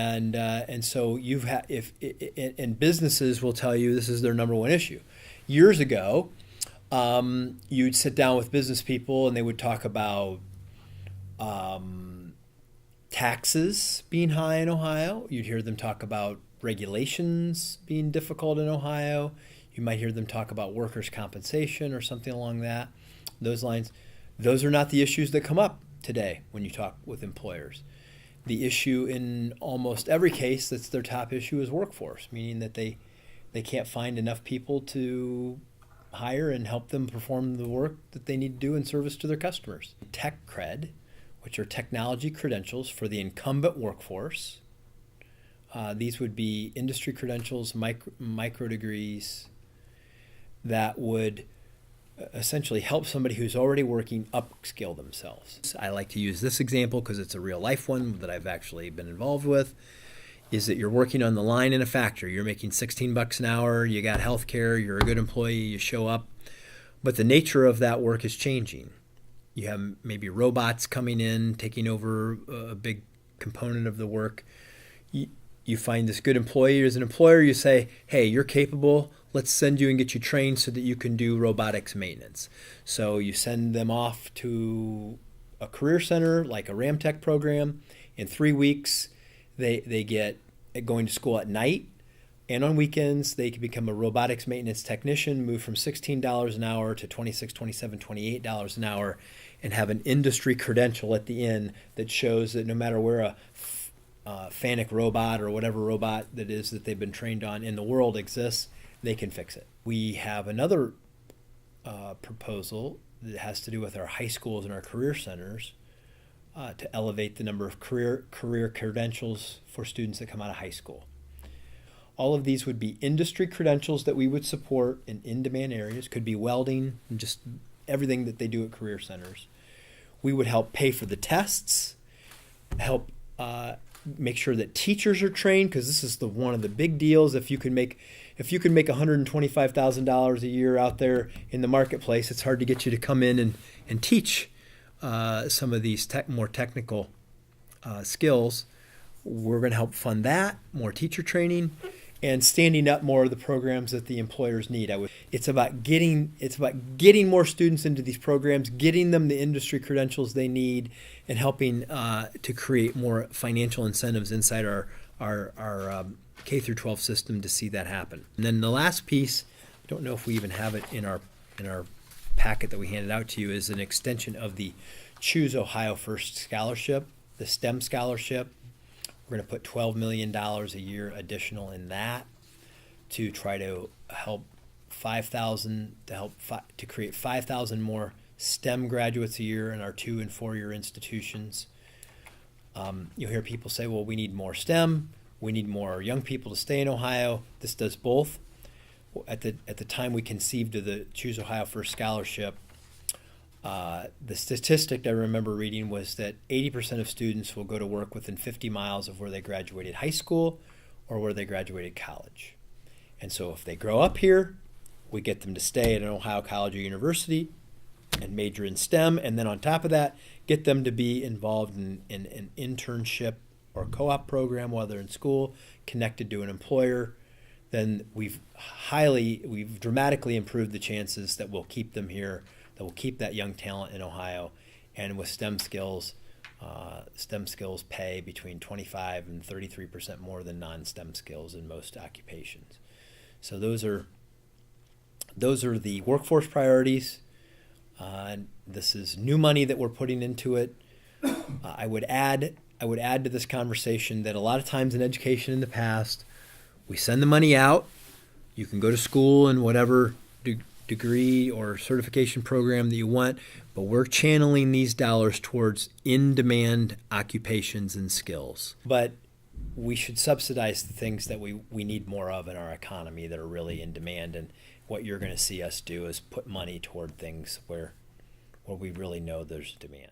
And so you've had and businesses will tell you this is their number one issue. Years ago, you'd sit down with business people and they would talk about taxes being high in Ohio. You'd hear them talk about regulations being difficult in Ohio. You might hear them talk about workers' compensation or something along those lines. Those are not the issues that come up today when you talk with employers. The issue in almost every case that's their top issue is workforce, meaning that they can't find enough people to hire and help them perform the work that they need to do in service to their customers. Tech cred, which are technology credentials for the incumbent workforce. These would be industry credentials, micro degrees that would essentially help somebody who's already working upskill themselves. I like to use this example because it's a real life one that I've actually been involved with, is that you're working on the line in a factory. You're making $16 an hour, you got health care, you're a good employee, you show up, but the nature of that work is changing. You have maybe robots coming in, taking over a big component of the work. You find this good employee. As an employer, you say, hey, you're capable. Let's send you and get you trained so that you can do robotics maintenance. So you send them off to a career center like a Ramtech program. In 3 weeks, they get going to school at night. And on weekends, they can become a robotics maintenance technician, move from $16 an hour to $26, $27, $28 an hour, and have an industry credential at the end that shows that no matter where a Fanuc robot or whatever robot that is that they've been trained on in the world exists, they can fix it. We have another proposal that has to do with our high schools and our career centers to elevate the number of career credentials for students that come out of high school. All of these would be industry credentials that we would support in in-demand areas. Could be welding and just everything that they do at career centers. We would help pay for the tests, help make sure that teachers are trained, because this is one of the big deals. If you can make $125,000 a year out there in the marketplace, it's hard to get you to come in and teach some of these more technical skills. We're going to help fund that, more teacher training, and standing up more of the programs that the employers need. It's about getting more students into these programs, getting them the industry credentials they need, and helping to create more financial incentives inside our K through 12 system to see that happen. And then the last piece, I don't know if we even have it in our packet that we handed out to you, is an extension of the Choose Ohio First Scholarship, the STEM scholarship. We're going to put $12 million a year additional in that to try to help 5,000 to create 5,000 more STEM graduates a year in our 2- and 4-year institutions. You'll hear people say, well, we need more STEM. We need more young people to stay in Ohio. This does both. At the time we conceived of the Choose Ohio First Scholarship, the statistic I remember reading was that 80% of students will go to work within 50 miles of where they graduated high school or where they graduated college. And so if they grow up here, we get them to stay at an Ohio college or university and major in STEM, and then on top of that, get them to be involved in an internship or co-op program while they're in school, connected to an employer. Then we've dramatically improved the chances that we'll keep them here, that will keep that young talent in Ohio. And with STEM skills pay between 25 and 33% more than non-STEM skills in most occupations. So those are the workforce priorities. This is new money that we're putting into it. I would add to this conversation that a lot of times in education in the past, we send the money out. You can go to school in whatever degree or certification program that you want, but we're channeling these dollars towards in-demand occupations and skills. But we should subsidize the things that we need more of in our economy that are really in demand. And what you're going to see us do is put money toward things where we really know there's demand.